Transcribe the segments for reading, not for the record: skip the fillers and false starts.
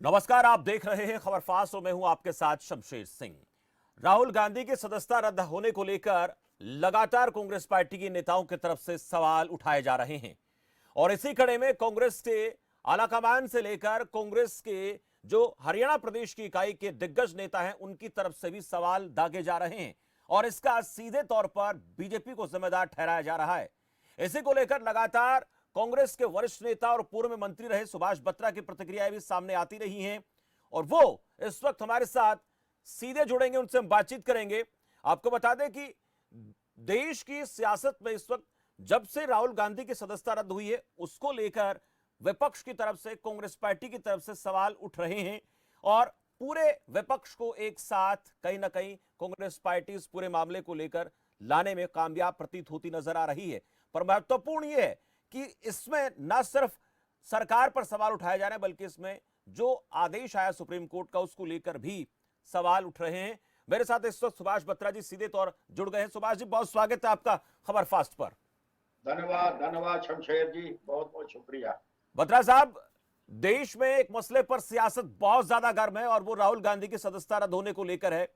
नमस्कार, आप देख रहे हैं खबर फास्ट और मैं हूं आपके साथ शमशेर सिंह। राहुल गांधी की सदस्यता रद्द होने को लेकर लगातार कांग्रेस पार्टी के नेताओं की तरफ से सवाल उठाए जा रहे हैं और इसी कड़ी में कांग्रेस के आलाकमान से लेकर कांग्रेस के जो हरियाणा प्रदेश की इकाई के दिग्गज नेता हैं उनकी तरफ से भी सवाल दागे जा रहे हैं और इसका सीधे तौर पर बीजेपी को जिम्मेदार ठहराया जा रहा है। इसी को लेकर लगातार कांग्रेस के वरिष्ठ नेता और पूर्व में मंत्री रहे सुभाष बत्रा की प्रतिक्रियाएं भी सामने आती रही हैं और वो इस वक्त हमारे साथ सीधे जुड़ेंगे, उनसे हम बातचीत करेंगे। आपको बता दें कि देश की सियासत में इस वक्त जब से राहुल गांधी की सदस्यता रद्द हुई है उसको लेकर विपक्ष की तरफ से, कांग्रेस पार्टी की तरफ से सवाल उठ रहे हैं और पूरे विपक्ष को एक साथ कहीं ना कहीं कांग्रेस पार्टी इस पूरे मामले को लेकर लाने में कामयाब प्रतीत होती नजर आ रही है। पर महत्वपूर्ण यह है कि इसमें न सिर्फ सरकार पर सवाल उठाए जा रहे हैं बल्कि इसमें जो आदेश आया सुप्रीम कोर्ट का उसको लेकर भी सवाल उठ रहे हैं। मेरे साथ इस वक्त सुभाष बत्रा जी सीधे तौर जुड़ गए हैं। सुभाष जी, बहुत स्वागत है आपका खबर फास्ट पर। धन्यवाद धन्यवाद शमशेर जी, बहुत बहुत शुक्रिया। बत्रा साहब, देश में एक मसले पर सियासत बहुत ज्यादा गर्म है और वो राहुल गांधी की सदस्यता रद्द होने को लेकर है।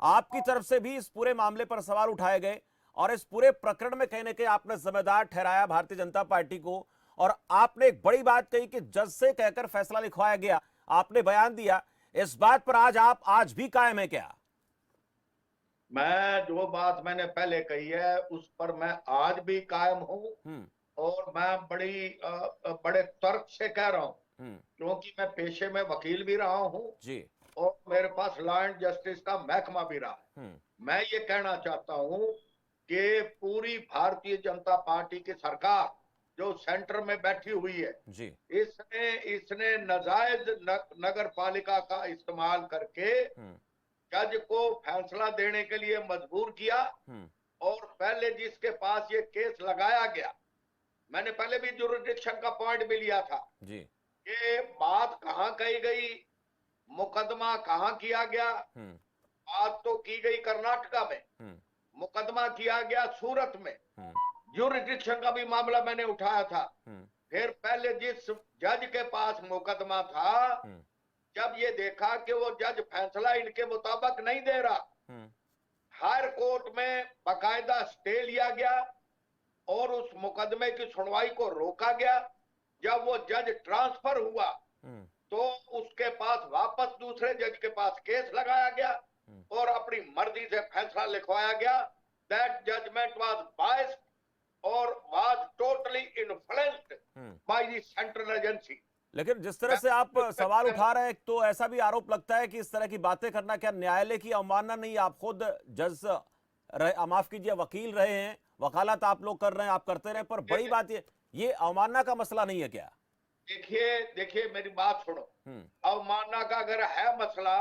आपकी तरफ से भी इस पूरे मामले पर सवाल उठाए गए और इस पूरे प्रकरण में कहीं ना कहीं आपने जिम्मेदार ठहराया भारतीय जनता पार्टी को और आपने एक बड़ी बात कही कि जज से कहकर फैसला लिखवाया गया, आपने बयान दिया। इस बात पर आप आज भी कायम है क्या? मैं जो बात मैंने पहले कही है उस पर मैं आज भी कायम हूं और मैं बड़े तर्क से कह रहा हूं क्योंकि मैं पेशे में वकील भी रहा हूं जी और मेरे पास लॉ एंड जस्टिस का महकमा भी रहा है। मैं ये कहना चाहता हूं कि पूरी भारतीय जनता पार्टी की सरकार जो सेंटर में बैठी हुई है जी इसने नाजायज नगर पालिका का इस्तेमाल करके जज को फैसला देने के लिए मजबूर किया और पहले जिसके पास ये केस लगाया गया, मैंने पहले भी जुरिडिक्शन का पॉइंट भी लिया था जी कि बात कहां कही गई, मुकदमा कहां किया गया। बात तो की गई कर्नाटका में, मुकदमा किया गया सूरत में। जुरिडिक्शन का भी मामला मैंने उठाया था। फिर पहले जिस जज के पास मुकदमा था, जब ये देखा कि वो जज फैसला इनके मुताबिक नहीं दे रहा, हायर कोर्ट में बाकायदा स्टे लिया गया और उस मुकदमे की सुनवाई को रोका गया। जब वो जज ट्रांसफर हुआ तो उसके पास वापस दूसरे जज के पास केस लगाया गया और अपनी मर्जी से फैसला लिखवाया गया। दैट जजमेंट वाज बायस्ड और was totally influenced by the central agency. लेकिन जिस तरह से आप सवाल उठा रहे हैं तो ऐसा भी आरोप लगता है कि इस तरह की बातें करना क्या न्यायालय की अवमानना नहीं? आप खुद जज माफ कीजिए वकील रहे हैं, वकालत आप लोग कर रहे हैं, आप करते रहे, पर बड़ी बात ये अवमानना का मसला नहीं है क्या? देखिए देखिए मेरी बात सुनो। अवमानना का अगर है मसला,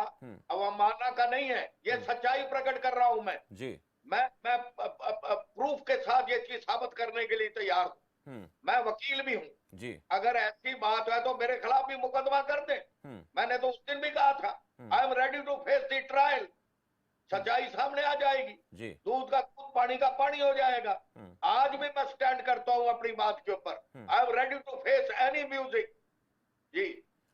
अवमानना का नहीं है। ये सच्चाई प्रकट कर रहा हूं मैं जी मैं प्रूफ के साथ ये चीज साबित करने के लिए तैयार हूं। मैं वकील भी हूं जी। अगर ऐसी बात है तो मेरे खिलाफ भी मुकदमा कर दे। मैंने तो उस दिन भी कहा था I am ready to face the trial. सच्चाई सामने आ जाएगी जी। दूध का दूध पानी का पानी हो जाएगा। आज भी मैं स्टैंड करता हूं अपनी बात के ऊपर। I am ready to face any music ji.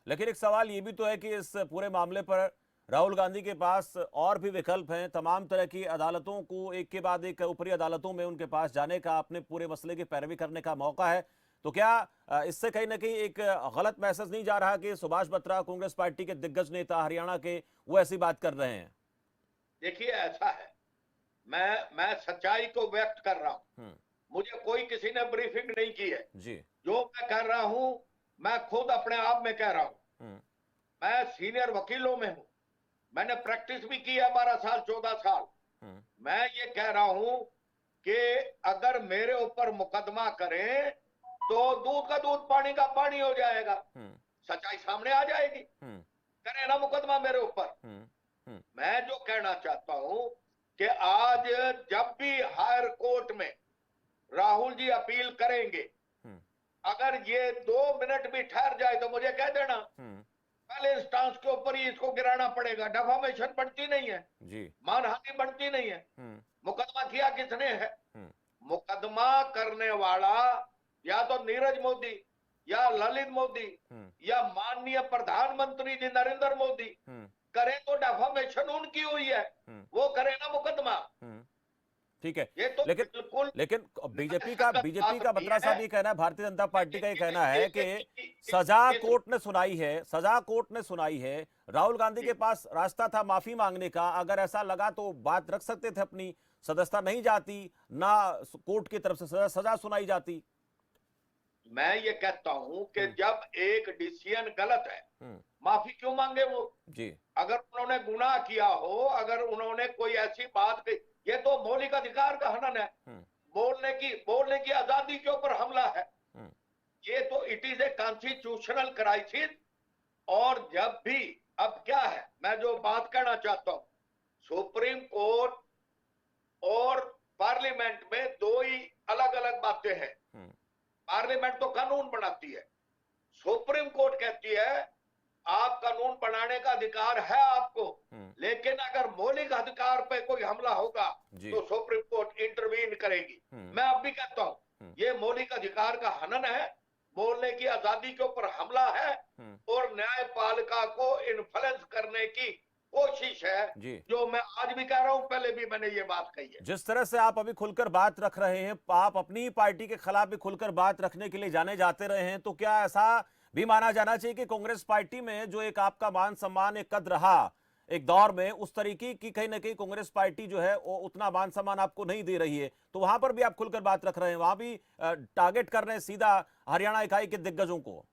लेकिन एक सवाल ये भी तो है कि इस पूरे मामले पर राहुल गांधी के पास और भी विकल्प हैं, तमाम तरह की अदालतों को एक के बाद एक ऊपरी अदालतों में उनके पास जाने का, अपने पूरे मसले की पैरवी करने का मौका है। तो क्या इससे कहीं ना कहीं एक गलत मैसेज नहीं जा रहा कि सुभाष बत्रा कांग्रेस पार्टी के दिग्गज नेता हरियाणा के वो ऐसी बात कर रहे हैं? देखिए ऐसा है, मैं सच्चाई को व्यक्त कर रहा हूं। मुझे कोई किसी ने ब्रीफिंग नहीं की है जी। जो मैं कर रहा हूं मैं खुद अपने आप में कह रहा हूं। मैं सीनियर वकीलों में हूं, मैंने प्रैक्टिस भी की है 12 साल 14 साल। मैं ये कह रहा हूं कि अगर मेरे ऊपर मुकदमा करें तो दूध का दूध पानी का पानी हो जाएगा। सच्चाई सामने आ जाएगी। करें ना मुकदमा मेरे ऊपर। मैं जो कहना चाहता हूं कि आज जब भी हायर कोर्ट में राहुल जी अपील करेंगे, अगर ये 2 मिनट भी ठहर जाए तो मुझे कह देना, पहले इंस्टांस के ऊपर ही इसको गिराना पड़ेगा। डेफामेशन बनती नहीं है जी। मानहानि बनती नहीं है। मुकदमा किया किसने है? मुकदमा करने वाला या तो नीरज मोदी या ललित मोदी या माननीय प्रधानमंत्री जी नरेंद्र मोदी करें तो डेफामेशन उनकी हुई है, वो करे ना मुकदमा। ठीक है, ये तो लेकिन बिल्कुल लेकिन बीजेपी का बात नहीं बतरा साहब है। ये कहना है, भारतीय जनता पार्टी का ये कहना है कि इस- सजा इस- कोर्ट ने सुनाई है, सजा कोर्ट ने सुनाई है, राहुल गांधी के पास रास्ता था माफी मांगने का, अगर ऐसा लगा तो बात रख सकते थे, अपनी सदस्यता नहीं जाती ना, कोर्ट की तरफ से सजा सुनाई जाती। मैं ये कहता हूं कि जब एक डिसीजन गलत है, माफी क्यों मांगे वो जी। अगर उन्होंने गुनाह किया हो, अगर उन्होंने कोई ऐसी बात कही, ये तो मौलिक अधिकार का हनन है, बोलने की आजादी के ऊपर हमला है, ये तो it is a constitutional crisis. और जब भी अब क्या है, मैं जो बात कहना चाहता हूं, सुप्रीम कोर्ट और पार्लियामेंट में दो ही अलग अलग बातें हैं। पार्लियामेंट तो कानून बनाती है, सुप्रीम कोर्ट कहती है आप कानून बनाने का अधिकार है आपको, लेकिन अगर मौलिक अधिकार पे कोई हमला होगा तो सुप्रीम कोर्ट इंटरवीन करेगी। मैं अब भी कहता हूं ये मौलिक अधिकार का हनन है, बोलने की आजादी के ऊपर हमला है और न्यायपालिका को इन्फ्लुएंस करने की कोशिश है, जो मैं आज भी कह रहा हूं, पहले भी मैंने ये बात कही है। जिस तरह से आप अभी खुलकर बात रख रहे हैं, आप अपनी पार्टी के खिलाफ भी खुलकर बात रखने के लिए जाने जाते रहे हैं, तो क्या ऐसा भी माना जाना चाहिए कि कांग्रेस पार्टी में जो एक आपका मान सम्मान एक कद रहा एक दौर में, उस तरीके की कहीं ना कहीं कांग्रेस पार्टी जो है वो उतना मान सम्मान आपको नहीं दे रही है, तो वहां पर भी आप खुलकर बात रख रहे हैं, वहां भी टारगेट कर रहे हैं सीधा हरियाणा इकाई के दिग्गजों को?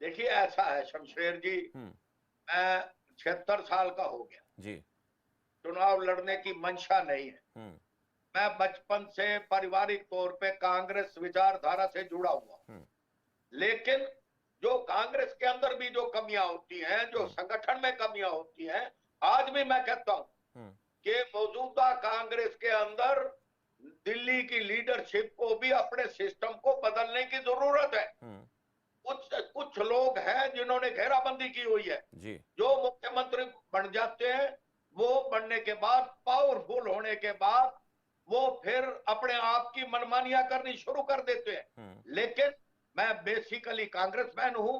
देखिए ऐसा है शमशेर जी, मैं 76 साल का हो गया जी, चुनाव लड़ने की मंशा नहीं है। मैं बचपन से पारिवारिक तौर पे कांग्रेस विचारधारा से जुड़ा हुआ, लेकिन जो कांग्रेस के अंदर भी जो कमियां होती हैं, जो संगठन में कमियां होती हैं, आज भी मैं कहता हूं कि मौजूदा कांग्रेस के अंदर दिल्ली की लीडरशिप को भी अपने सिस्टम को बदलने की जरूरत है। कुछ लोग हैं जिन्होंने घेराबंदी की हुई है, जो मुख्यमंत्री बन जाते हैं, वो बनने के बाद, पावरफुल होने के बाद, वो फिर अपने आप की मनमानियां करनी शुरू कर देते हैं। लेकिन मैं बेसिकली कांग्रेसमैन हूं,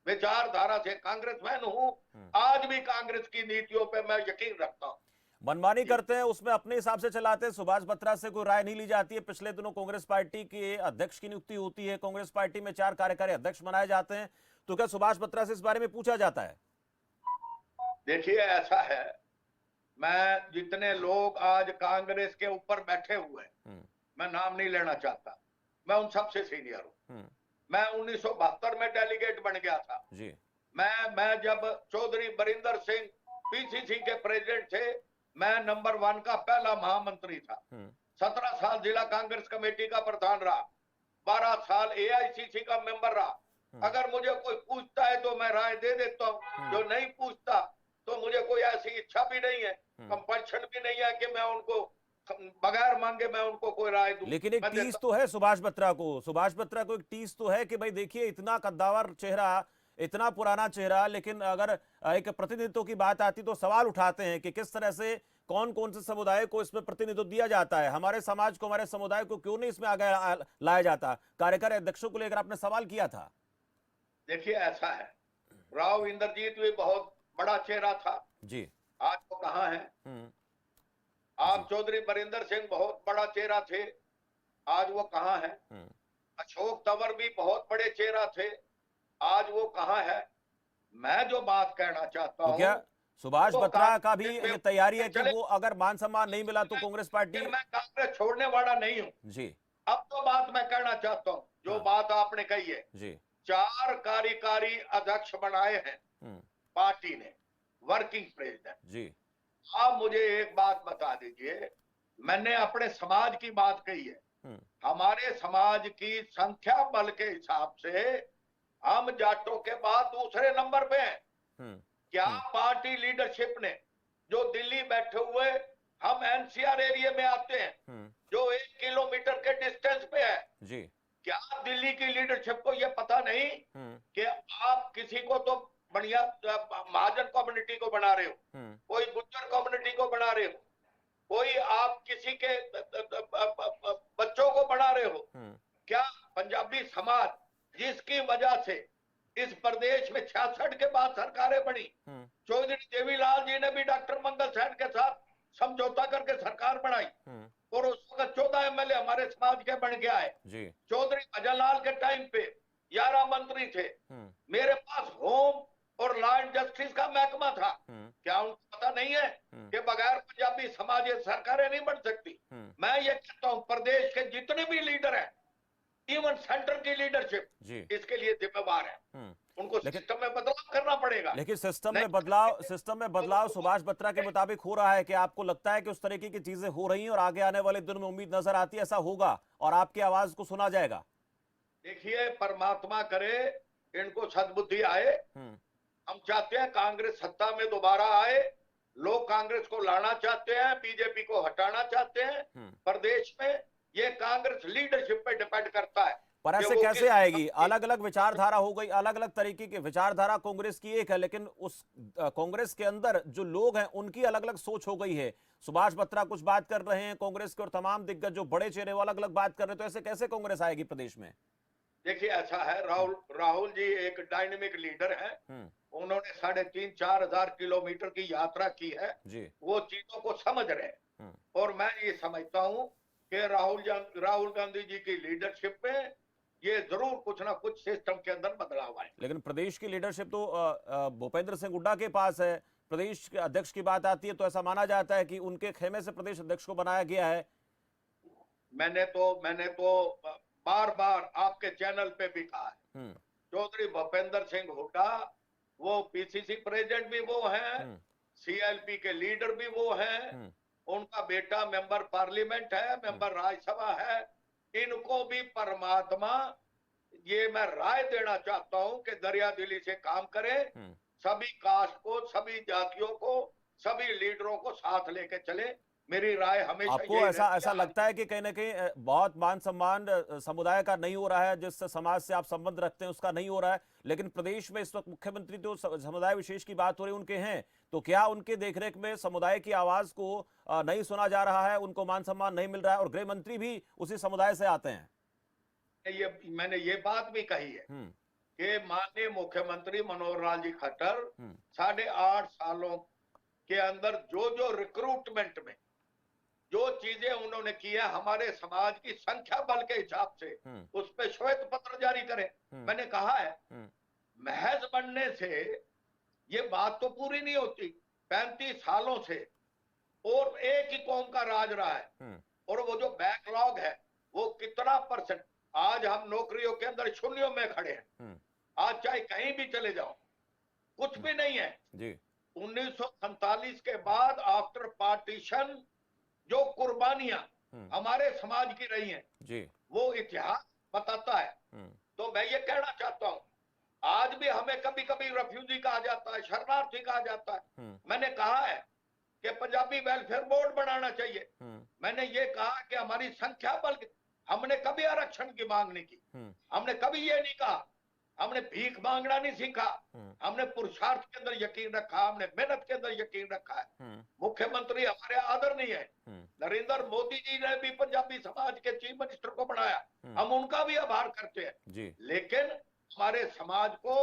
विचारधारा से कांग्रेसमैन हूं, आज भी कांग्रेस की नीतियों पे मैं यकीन रखता हूं। मनमानी करते हैं, उसमें अपने हिसाब से चलाते हैं, सुभाष बत्रा से कोई राय नहीं ली जाती है। पिछले दिनों कांग्रेस पार्टी के अध्यक्ष की नियुक्ति होती है, कांग्रेस पार्टी में 4 कार्यकारी अध्यक्ष बनाए जाते हैं, तो क्या सुभाष बत्रा से इस बारे में पूछा जाता है? देखिए ऐसा है, मैं जितने लोग आज कांग्रेस के ऊपर बैठे हुए हैं, मैं नाम नहीं लेना चाहता, मैं उन सबसे सीनियर हूं। मैं 1972 में डेलीगेट बन गया था जी। मैं जब चौधरी बरिंदर सिंह पीसीसी के प्रेसिडेंट थे, मैं नंबर 1 का पहला महामंत्री था। 17 साल जिला कांग्रेस कमेटी का प्रधान रहा, 12 साल एआईसीसी का मेंबर रहा। अगर मुझे कोई पूछता है तो मैं राय दे देता हूं, जो नहीं पूछता तो मुझे कोई ऐसी इच्छा भी नहीं है, कंपल्शन भी नहीं है कि मैं उनको बगैर मांगे मैं उनको कोई राय दूं। लेकिन एक टीस तो है सुभाष बत्रा को एक टीस तो है कि भाई देखिए, इतना कद्दावर चेहरा, इतना पुराना चेहरा, लेकिन अगर एक प्रतिनिधित्व की बात आती तो सवाल उठाते हैं कि किस तरह से कौन कौन से समुदाय को इसमें प्रतिनिधित्व दिया जाता है, हमारे समाज को, हमारे समुदाय को क्यों नहीं इसमें आगे लाया जाता। कार्यकारी अध्यक्षों को लेकर आपने सवाल किया था। देखिए ऐसा है, राव इंद्रजीत भी बहुत बड़ा चेहरा था जी, आज वो कहां है। आप चौधरी बरिंदर सिंह बहुत बड़ा चेहरा थे, आज वो कहां है। अशोक तंवर भी बहुत बड़े चेहरा थे, आज वो कहां है। मैं जो बात कहना चाहता हूं, क्या सुभाष बत्रा का भी ये तैयारी है कि वो अगर मान सम्मान नहीं मिला तो कांग्रेस पार्टी? मैं कांग्रेस छोड़ने वाला नहीं हूं जी। अब तो बात मैं कहना चाहता हूं, जो बात आपने कही है जी। 4 कार्यकारी अध्यक्ष बनाए हैं पार्टी ने, वर्किंग प्रेसिडेंट जी। आप मुझे एक बात बता दीजिए, मैंने अपने समाज की बात कही है, हमारे समाज की संख्या बल के हिसाब से हम जाटों के बाद दूसरे नंबर पे हैं। क्या पार्टी लीडरशिप ने, जो दिल्ली बैठे हुए, हम एनसीआर एरिया में आते हैं, जो 1 किलोमीटर के डिस्टेंस पे है जी। क्या दिल्ली की लीडरशिप को यह पता नहीं कि आप किसी को तो बढ़िया महाजन कम्युनिटी को बना रहे हो, कोई गुज्जर कम्युनिटी को बना रहे हो, कोई आप किसी के बच्चों को बना रहे हो। क्या पंजाबी समाज, जिसकी वजह से इस प्रदेश में 66 के बाद सरकारें बनी। चौधरी देवीलाल जी ने भी डॉक्टर मंगल सेन के साथ समझौता करके सरकार बनाई और उस वक्त 14 एमएलए हमारे समाज के बन के आए। चौधरी भजनलाल के टाइम पे 11 मंत्री थे। मेरे पास होम और लॉ एंड जस्टिस का महकमा था। क्या उनको पता नहीं है कि बगैर पंजाबी समाज सरकारें नहीं बन सकती? मैं ये कहता हूं प्रदेश के जितने भी लीडर हैं, इवन सेंटर की लीडरशिप इसके लिए जिम्मेवार है। उनको सिस्टम में बदलाव करना पड़ेगा। लेकिन सिस्टम में बदलाव सुभाष बत्रा के मुताबिक हो रहा है कि आपको लगता है कि उस तरीके की चीजें हो रही हैं और आगे आने वाले दिनों में उम्मीद नजर आती है ऐसा होगा और आपकी आवाज को सुना जाएगा? देखिए, परमात्मा करे इनको सद्बुद्धि आए। हम चाहते हैं कांग्रेस सत्ता में दोबारा आए। लोग कांग्रेस को लाना चाहते हैं, बीजेपी को हटाना चाहते हैं। प्रदेश में ये कांग्रेस लीडरशिप पे डिपेंड करता है। पर ऐसे कैसे आएगी? अलग अलग विचारधारा हो गई, अलग अलग तरीके की विचारधारा कांग्रेस की एक है, लेकिन उस कांग्रेस के अंदर जो लोग हैं उनकी अलग अलग सोच हो गई है। सुभाष बत्रा कुछ बात कर रहे हैं कांग्रेस के और तमाम दिग्गज जो बड़े चेहरे वो अलग अलग बात कर रहे हैं, तो ऐसे कैसे कांग्रेस आएगी प्रदेश में? देखिए, ऐसा है, राहुल जी एक डायनेमिक लीडर है। उन्होंने 3,500-4 हजार किलोमीटर की यात्रा की है। वो चीजों को समझ रहे हैं और मैं ये समझता हूं कि राहुल गांधी जी की लीडरशिप में ये जरूर कुछ ना कुछ सिस्टम के अंदर बदलाव आए। लेकिन प्रदेश की लीडरशिप तो भूपेंद्र सिंह हुड्डा के पास है। प्रदेश के अध्यक्ष की बात आती है तो ऐसा माना जाता है कि उनके खेमे से प्रदेश अध्यक्ष को बनाया गया है। मैंने तो बार बार आपके चैनल पे भी कहा है, चौधरी भूपेंद्र सिंह हुड्डा वो पीसीसी प्रेसिडेंट भी वो हैं, सीएलपी के लीडर भी वो हैं, उनका बेटा मेंबर पार्लियामेंट है, मेंबर राज्यसभा है। इनको भी परमात्मा, ये मैं राय देना चाहता हूं कि दरिया दिली से काम करें, सभी कास्ट को, सभी जातियों को, सभी लीडरों को साथ लेके चले। मेरी राय हमेशा आपको ऐसा लगता है कि कहीं ना कहीं बहुत मान सम्मान समुदाय का नहीं हो रहा है, जिस समाज से आप संबंध रखते हैं उसका नहीं हो रहा है, लेकिन प्रदेश में इस वक्त मुख्यमंत्री तो समुदाय विशेष की बात हो रही उनके हैं, तो क्या उनके देखरेख में समुदाय की आवाज को नहीं सुना जा रहा है, उनको मान सम्मान नहीं मिल रहा है? और गृह मंत्री भी उसी समुदाय से आते हैं। मैंने ये बात भी कही है कि माननीय मुख्यमंत्री मनोहर लाल जी खट्टर 8.5 सालों के अंदर जो रिक्रूटमेंट में जो चीजें उन्होंने की है, हमारे समाज की संख्या बल के हिसाब से उस पे श्वेत पत्र जारी करें। मैंने कहा है, महज बनने से ये बात तो पूरी नहीं होती। 35 सालों से और एक ही कौम का राज रहा है और वो जो बैकलॉग है वो कितना %, आज हम नौकरियों के अंदर शून्यों में खड़े हैं। आज चाहे कहीं भी चले जाओ कुछ भी नहीं है जी। 1947 के बाद आफ्टर पार्टीशन जो कुर्बानियां हमारे समाज की रही हैं जी, वो इतिहास बताता है। तो मैं ये कहना चाहता हूं, आज भी हमें कभी कभी रेफ्यूजी कहा जाता है, शरणार्थी कहा जाता है। मैंने कहा है कि पंजाबी वेलफेयर बोर्ड बनाना चाहिए। मैंने ये कहा कि हमारी संख्या बल, हमने कभी आरक्षण की मांग नहीं की, हमने कभी ये नहीं कहा, हमने भीख मांगना नहीं सीखा, हमने पुरुषार्थ के अंदर यकीन रखा, हमने मेहनत के अंदर यकीन रखा है। मुख्यमंत्री हमारे आदरणीय है, नरेंद्र मोदी जी ने भी पंजाबी समाज के चीफ मिनिस्टर को बनाया, हम उनका भी आभार करते हैं। लेकिन हमारे समाज को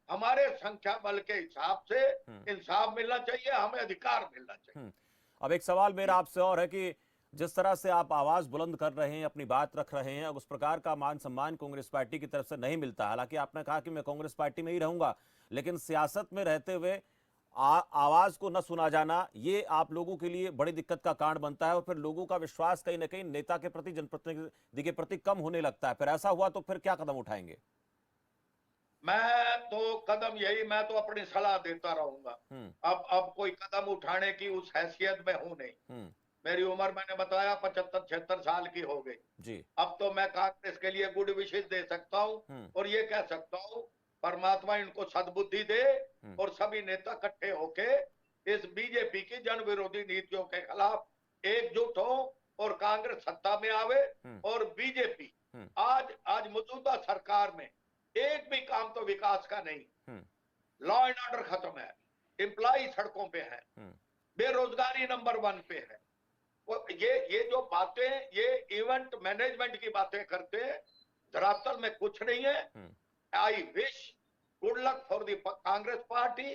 हमारे संख्या बल के हिसाब से इंसाफ मिलना चाहिए, हमें अधिकार मिलना चाहिए। अब एक सवाल मेरा आपसे और है कि जिस तरह से आप आवाज बुलंद कर रहे हैं, अपनी बात रख रहे हैं, उस प्रकार का मान सम्मान कांग्रेस पार्टी की तरफ से नहीं मिलता। हालांकि आपने कहा कि मैं कांग्रेस पार्टी में ही रहूंगा, लेकिन सियासत में रहते हुए आवाज को न सुना जाना ये आप लोगों के लिए बड़ी दिक्कत का कारण बनता है और फिर लोगों का विश्वास कहीं ना कहीं नेता के प्रति, जनप्रतिनिधि के प्रति कम होने लगता है। फिर ऐसा हुआ तो फिर क्या कदम उठाएंगे? मैं तो कदम यही, मैं तो अपनी सलाह देता रहूंगा। अब कोई कदम उठाने की उस हैसियत में हूं नहीं। मेरी उम्र मैंने बताया 75-76 साल की हो गई जी। अब तो मैं कांग्रेस के लिए गुड विशेष दे सकता हूं और ये कह सकता हूं परमात्मा इनको सद्बुद्धि दे और सभी नेता इकट्ठे होके इस बीजेपी की जन विरोधी नीतियों के खिलाफ एकजुट हो और कांग्रेस सत्ता में आवे। और बीजेपी आज मौजूदा सरकार में एक भी काम तो विकास का नहीं, लॉ एंड ऑर्डर खत्म है, एम्प्लॉय सड़कों पे है, बेरोजगारी नंबर 1 पे है। ये जो बातें, ये इवेंट मैनेजमेंट की बातें करते हैं, धरातल में कुछ नहीं है। I wish good luck for the Congress party.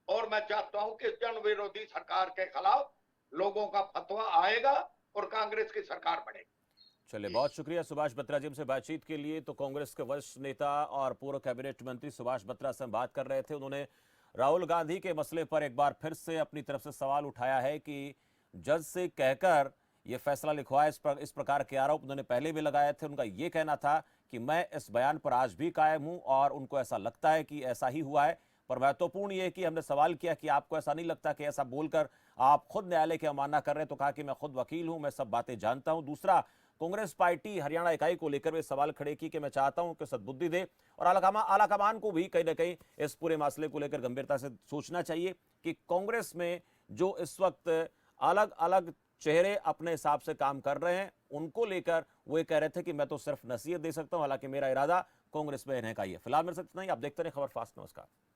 और मैं चाहता हूं कि जन विरोधी सरकार के खिलाफ लोगों का फतवा आएगा और कांग्रेस की सरकार बनेगी। चलिए, बहुत शुक्रिया सुभाष बत्रा जी हमसे बातचीत के लिए। तो कांग्रेस के वरिष्ठ नेता और पूर्व कैबिनेट मंत्री सुभाष बत्रा से हम बात कर रहे थे। उन्होंने राहुल गांधी के मसले पर एक बार फिर से अपनी तरफ से सवाल उठाया है कि जज से कहकर यह फैसला लिखवाया, इस प्रकार के आरोप उन्होंने पहले भी लगाए थे। उनका यह कहना था कि मैं इस बयान पर आज भी कायम हूं और उनको ऐसा लगता है कि ऐसा ही हुआ है। पर महत्वपूर्ण यह कि हमने सवाल किया कि आपको ऐसा नहीं लगता कि ऐसा बोलकर आप खुद न्यायालय की अवमानना कर रहे हैं, तो कहा कि मैं खुद वकील हूं, मैं सब बातें जानता हूं। दूसरा, कांग्रेस पार्टी हरियाणा इकाई को लेकर वे सवाल खड़े की कि मैं चाहता हूं कि सद्बुद्धि दे और आलाकमान को भी कहीं ना कहीं इस पूरे मसले को लेकर गंभीरता से सोचना चाहिए कि कांग्रेस में जो इस वक्त अलग अलग चेहरे अपने हिसाब से काम कर रहे हैं, उनको लेकर वो कह रहे थे कि मैं तो सिर्फ नसीहत दे सकता हूं, हालांकि मेरा इरादा कांग्रेस में रहने का ही है। फिलहाल मेरे साथ इतना ही। आप देखते रहे खबर फास्ट। नमस्कार।